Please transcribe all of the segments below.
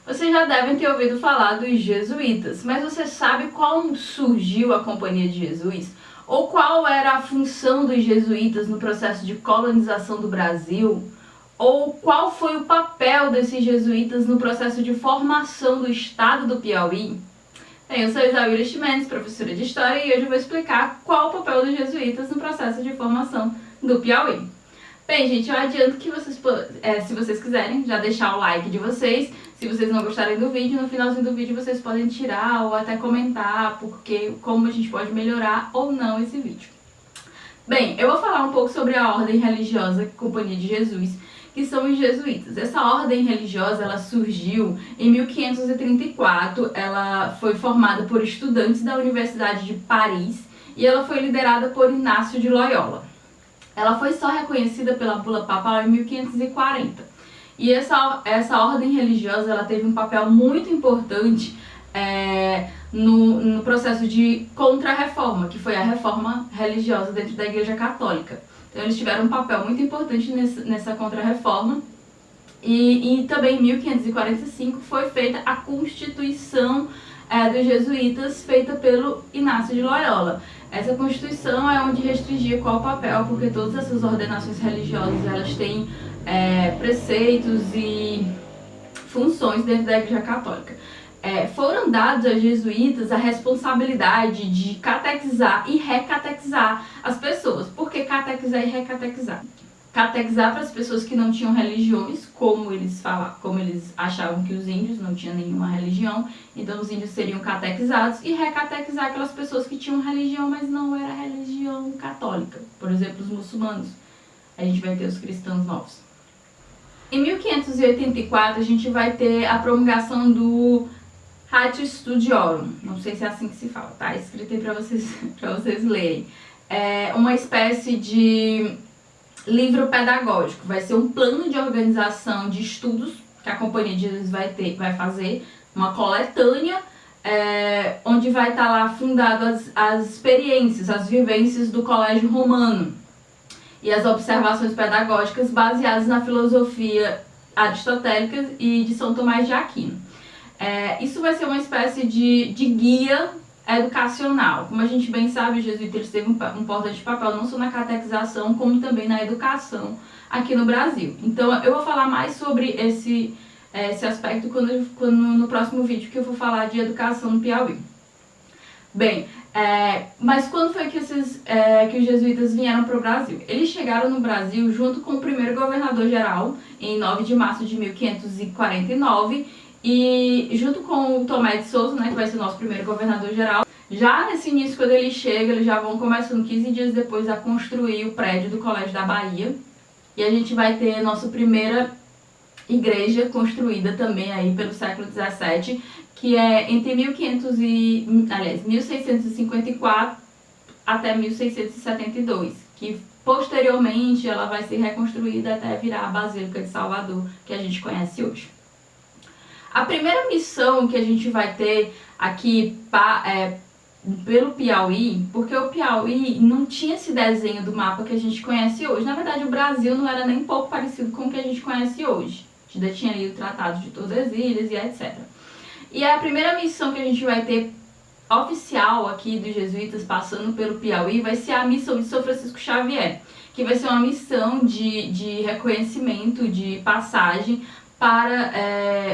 Vocês já devem ter ouvido falar dos jesuítas, mas você sabe como surgiu a Companhia de Jesus? Ou qual era a função dos jesuítas no processo de colonização do Brasil? Ou qual foi o papel desses jesuítas no processo de formação do estado do Piauí? Bem, eu sou Isaura Chimenez, professora de História, e hoje eu vou explicar qual o papel dos jesuítas no processo de formação do Piauí. Bem, gente, eu adianto que vocês, se vocês quiserem, já deixar o like de vocês. Se vocês não gostarem do vídeo, no finalzinho do vídeo vocês podem tirar ou até comentar como a gente pode melhorar ou não esse vídeo. Bem, eu vou falar um pouco sobre a ordem religiosa Companhia de Jesus, que são os jesuítas. Essa ordem religiosa, ela surgiu em 1534, ela foi formada por estudantes da Universidade de Paris e ela foi liderada por Inácio de Loyola. Ela foi só reconhecida pela bula papal em 1540. E essa ordem religiosa, ela teve um papel muito importante no processo de contra-reforma, que foi a reforma religiosa dentro da Igreja Católica. Então eles tiveram um papel muito importante nessa contra-reforma. E também em 1545 foi feita a Constituição dos Jesuítas, feita pelo Inácio de Loyola. Essa Constituição é onde restringia qual o papel, porque todas essas ordenações religiosas elas têm preceitos e funções dentro da Igreja Católica. Foram dados aos jesuítas a responsabilidade de catequizar e recatequizar as pessoas. Por que catequizar e recatequizar? Catequizar para as pessoas que não tinham religiões, como eles achavam que os índios não tinham nenhuma religião, então os índios seriam catequizados, e recatequizar aquelas pessoas que tinham religião, mas não era religião católica, por exemplo, os muçulmanos. A gente vai ter os cristãos novos. Em 1584 a gente vai ter a promulgação do Ratio Studiorum, não sei se é assim que se fala, tá? Escrito aí para vocês lerem. É uma espécie de livro pedagógico, vai ser um plano de organização de estudos que a Companhia de Jesus vai fazer, uma coletânea, onde vai estar lá fundado as experiências, as vivências do Colégio Romano e as observações pedagógicas baseadas na filosofia aristotélica e de São Tomás de Aquino. Isso vai ser uma espécie de guia educacional. Como a gente bem sabe, o jesuíta teve um importante papel não só na catequização, como também na educação aqui no Brasil. Então eu vou falar mais sobre esse aspecto no próximo vídeo, que eu vou falar de educação no Piauí. Bem, mas quando foi que os jesuítas vieram para o Brasil? Eles chegaram no Brasil junto com o primeiro governador-geral, em 9 de março de 1549, e junto com o Tomé de Souza, que vai ser o nosso primeiro governador-geral. Já nesse início, quando ele chega, eles já vão começando 15 dias depois a construir o prédio do Colégio da Bahia. E a gente vai ter a nossa primeira igreja construída também aí pelo século XVII, que é entre 1654 até 1672, que posteriormente ela vai ser reconstruída até virar a Basílica de Salvador, que a gente conhece hoje. A primeira missão que a gente vai ter aqui pelo Piauí, porque o Piauí não tinha esse desenho do mapa que a gente conhece hoje. Na verdade, o Brasil não era nem um pouco parecido com o que a gente conhece hoje. A gente ainda tinha ali o Tratado de Tordesilhas e etc. E a primeira missão que a gente vai ter oficial aqui dos jesuítas passando pelo Piauí vai ser a missão de São Francisco Xavier, que vai ser uma missão de reconhecimento, de passagem, para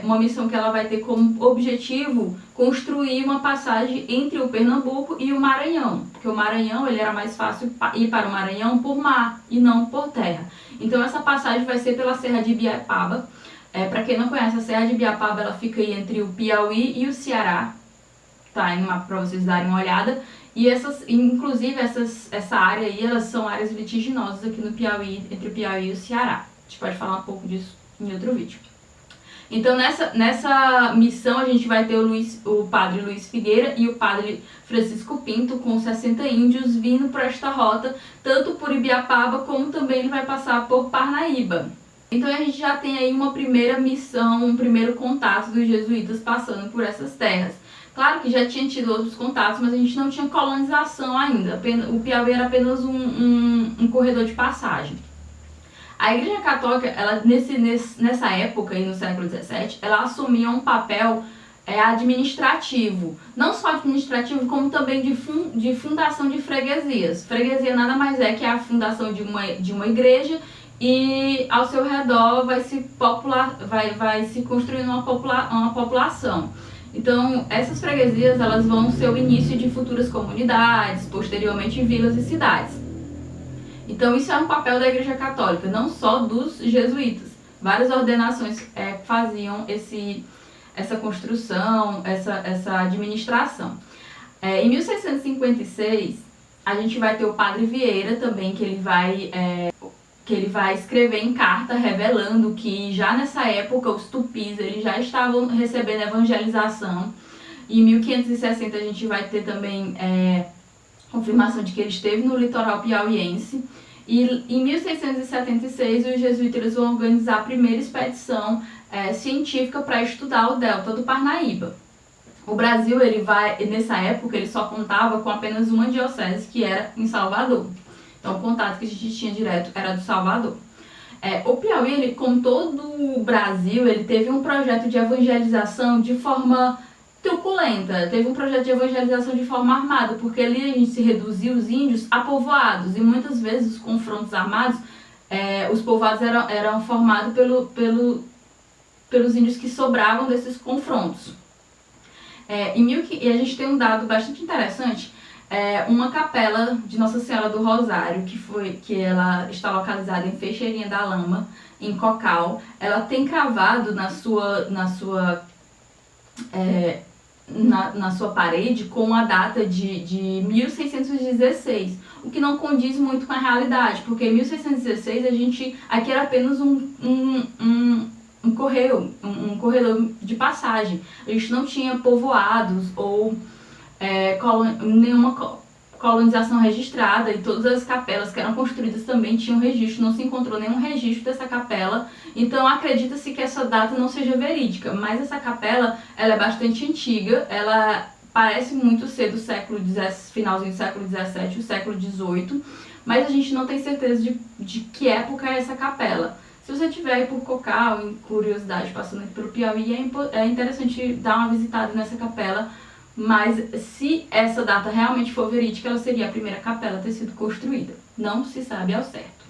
uma missão que ela vai ter como objetivo construir uma passagem entre o Pernambuco e o Maranhão, porque o Maranhão ele era mais fácil ir para o Maranhão por mar e não por terra. Então essa passagem vai ser pela Serra de Ibiapaba. Para quem não conhece, a Serra de Ibiapaba ela fica aí entre o Piauí e o Ceará, tá? Para vocês darem uma olhada. E inclusive essa área aí, elas são áreas litiginosas aqui no Piauí, entre o Piauí e o Ceará. A gente pode falar um pouco disso em outro vídeo. Então nessa missão a gente vai ter o padre Luiz Figueira e o padre Francisco Pinto com 60 índios vindo para esta rota, tanto por Ibiapaba como também ele vai passar por Parnaíba. Então a gente já tem aí uma primeira missão, um primeiro contato dos jesuítas passando por essas terras. Claro que já tinha tido outros contatos, mas a gente não tinha colonização ainda. O Piauí era apenas um corredor de passagem. A Igreja Católica, ela, nessa época, aí no século XVII, ela assumia um papel administrativo. Não só administrativo, como também de fundação de freguesias. Freguesia nada mais é que a fundação de uma igreja, e ao seu redor vai se construindo uma população. Então, essas freguesias, elas vão ser o início de futuras comunidades, posteriormente vilas e cidades. Então, isso é um papel da Igreja Católica, não só dos jesuítas. Várias ordenações faziam essa construção, essa administração. Em 1656, a gente vai ter o Padre Vieira também, que ele vai escrever em carta revelando que já nessa época os tupis eles já estavam recebendo evangelização. Em 1560 a gente vai ter também confirmação de que ele esteve no litoral piauiense. E em 1676 os jesuítas vão organizar a primeira expedição científica para estudar o delta do Parnaíba. O Brasil, nessa época, ele só contava com apenas uma diocese, que era em Salvador. Então, o contato que a gente tinha direto era do Salvador. O Piauí, ele, como todo o Brasil, ele teve um projeto de evangelização de forma truculenta. Teve um projeto de evangelização de forma armada, porque ali a gente se reduziu os índios a povoados. E muitas vezes os confrontos armados, os povoados eram formados pelos índios que sobravam desses confrontos. E a gente tem um dado bastante interessante. Uma capela de Nossa Senhora do Rosário, que ela está localizada em Feixeirinha da Lama, em Cocal, ela tem cravado na sua parede com a data de 1616, o que não condiz muito com a realidade, porque em 1616 aqui era apenas um corredor de passagem. A gente não tinha povoados ou nenhuma colonização registrada, e todas as capelas que eram construídas também tinham registro. Não se encontrou nenhum registro dessa capela, então acredita-se que essa data não seja verídica, mas essa capela ela é bastante antiga, ela parece muito ser do finalzinho do século XVII, o século XVIII, mas a gente não tem certeza de que época é essa capela. Se você estiver aí por Cocal, em curiosidade, passando aqui pelo Piauí, é interessante dar uma visitada nessa capela, mas se essa data realmente for verídica, ela seria a primeira capela a ter sido construída. Não se sabe ao certo.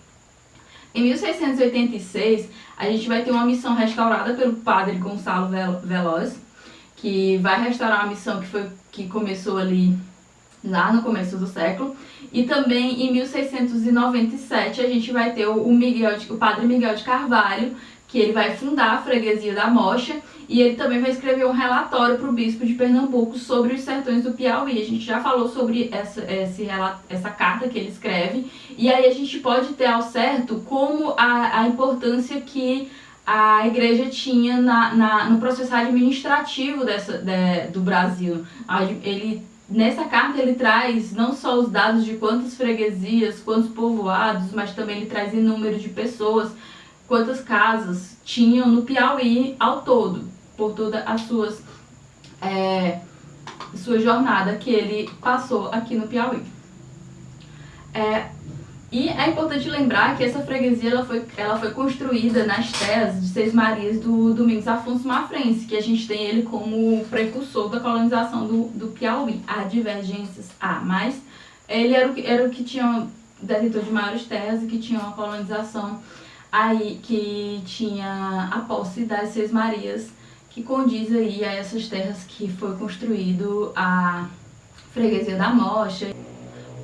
Em 1686, a gente vai ter uma missão restaurada pelo padre Gonçalo Veloz, que vai restaurar uma missão que começou ali lá no começo do século. E também em 1697 a gente vai ter o padre Miguel de Carvalho, que ele vai fundar a freguesia da Mocha, e ele também vai escrever um relatório para o bispo de Pernambuco sobre os sertões do Piauí. A gente já falou sobre essa carta que ele escreve, e aí a gente pode ter ao certo como a importância que a igreja tinha no processo administrativo do Brasil. Nessa carta ele traz não só os dados de quantas freguesias, quantos povoados, mas também ele traz em número de pessoas, quantas casas tinham no Piauí ao todo, por toda a sua jornada que ele passou aqui no Piauí. E é importante lembrar que essa freguesia ela foi construída nas terras de Seis Marias do Domingos Afonso Mafrense, que a gente tem ele como precursor da colonização do Piauí. Há divergências, mas ele era o que tinha detentor de maiores terras e que tinha uma colonização aí, que tinha a posse das Seis Marias, que condiz aí a essas terras que foi construído a freguesia da Mocha.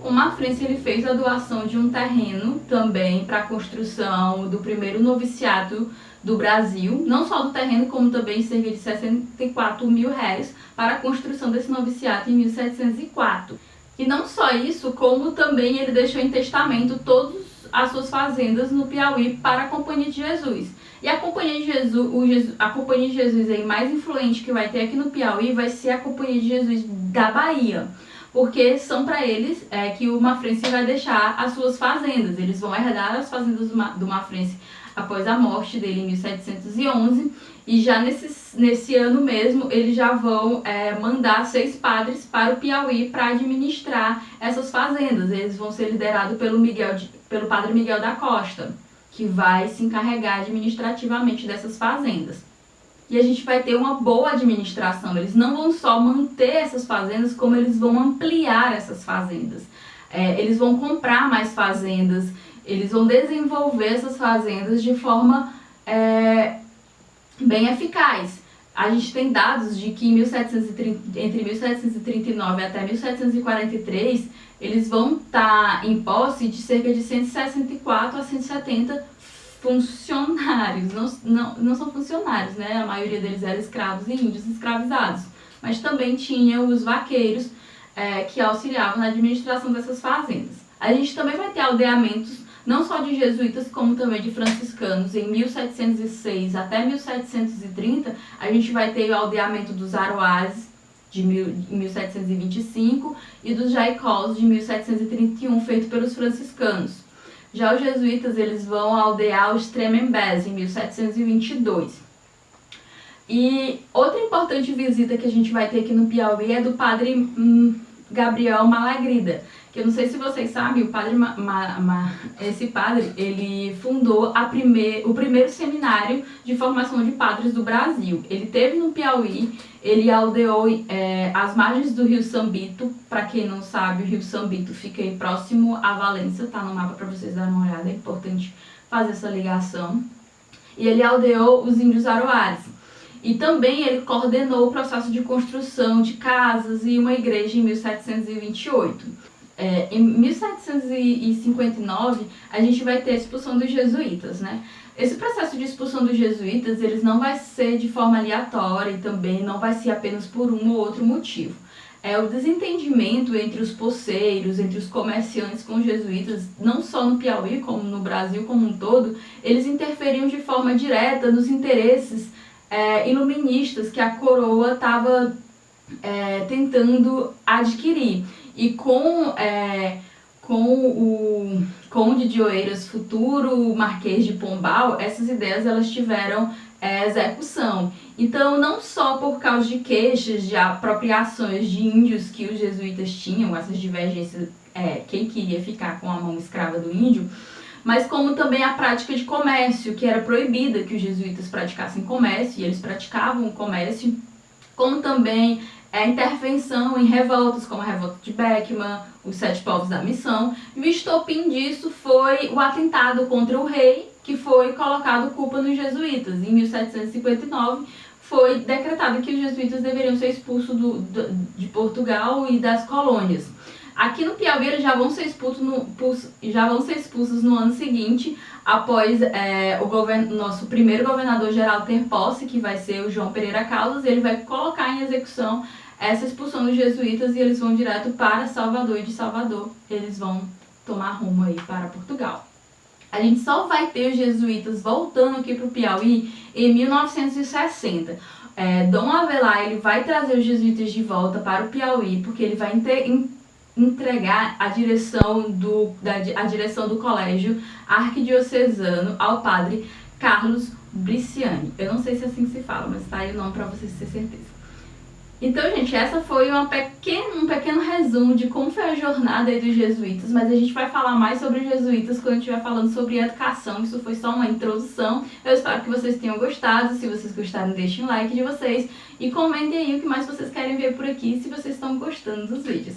O Mafrense ele fez a doação de um terreno também para a construção do primeiro noviciato do Brasil, não só do terreno, como também cerca de 64 mil réis para a construção desse noviciato em 1704. E não só isso, como também ele deixou em testamento todas as suas fazendas no Piauí para a Companhia de Jesus. E a Companhia de Jesus aí mais influente que vai ter aqui no Piauí vai ser a Companhia de Jesus da Bahia, porque são para eles que o Mafrense vai deixar as suas fazendas. Eles vão herdar as fazendas do Mafrense após a morte dele em 1711, e já nesse ano mesmo eles já vão mandar 6 padres para o Piauí para administrar essas fazendas. Eles vão ser liderados pelo padre Miguel da Costa, que vai se encarregar administrativamente dessas fazendas. E a gente vai ter uma boa administração. Eles não vão só manter essas fazendas, como eles vão ampliar essas fazendas. Eles vão comprar mais fazendas, eles vão desenvolver essas fazendas de forma bem eficaz. A gente tem dados de que entre 1739 até 1743, eles vão estar em posse de cerca de 164 a 170 funcionários. Não são funcionários, né? A maioria deles eram escravos e índios escravizados. Mas também tinha os vaqueiros que auxiliavam na administração dessas fazendas. A gente também vai ter aldeamentos não só de jesuítas, como também de franciscanos. Em 1706 até 1730, a gente vai ter o aldeamento dos Aroazes, de 1725, e dos Jaicós, de 1731, feito pelos franciscanos. Já os jesuítas, eles vão aldear os Tremembés, em 1722. E outra importante visita que a gente vai ter aqui no Piauí é do padre Gabriel Malagrida, que eu não sei se vocês sabem, o padre esse padre, ele fundou o primeiro seminário de formação de padres do Brasil. Ele teve no Piauí, ele aldeou as margens do Rio Sambito. Para quem não sabe, o Rio Sambito fica aí próximo a Valência, tá no mapa para vocês darem uma olhada, é importante fazer essa ligação. E ele aldeou os índios Aroares. E também ele coordenou o processo de construção de casas e uma igreja em 1728. Em 1759, a gente vai ter a expulsão dos jesuítas, né? Esse processo de expulsão dos jesuítas, eles não vai ser de forma aleatória e também não vai ser apenas por um ou outro motivo. O desentendimento entre os poceiros, entre os comerciantes com os jesuítas, não só no Piauí, como no Brasil como um todo, eles interferiam de forma direta nos interesses iluministas que a coroa estava tentando adquirir. E com o Conde de Oeiras, futuro Marquês de Pombal, essas ideias elas tiveram execução. Então, não só por causa de queixas de apropriações de índios que os jesuítas tinham, essas divergências, quem queria ficar com a mão escrava do índio, mas como também a prática de comércio, que era proibida que os jesuítas praticassem comércio, e eles praticavam o comércio, como também a intervenção em revoltas, como a revolta de Beckman, os Sete Povos da Missão. E o estopim disso foi o atentado contra o rei, que foi colocado culpa nos jesuítas. Em 1759, foi decretado que os jesuítas deveriam ser expulsos de Portugal e das colônias. Aqui no Piauí eles já vão ser expulsos no ano seguinte, após o nosso primeiro governador-geral ter posse, que vai ser o João Pereira Caldas. Ele vai colocar em execução essa expulsão dos jesuítas e eles vão direto para Salvador, e de Salvador eles vão tomar rumo aí para Portugal. A gente só vai ter os jesuítas voltando aqui para o Piauí em 1960. Dom Avelar, ele vai trazer os jesuítas de volta para o Piauí, porque ele vai entregar a direção do colégio arquidiocesano ao padre Carlos Briciani. Eu não sei se é assim que se fala, mas tá aí o nome para vocês terem certeza. Então, gente, essa foi um pequeno resumo de como foi a jornada aí dos jesuítas, mas a gente vai falar mais sobre os jesuítas quando a gente estiver falando sobre educação. Isso foi só uma introdução. Eu espero que vocês tenham gostado. Se vocês gostaram, deixem um like de vocês e comentem aí o que mais vocês querem ver por aqui, se vocês estão gostando dos vídeos.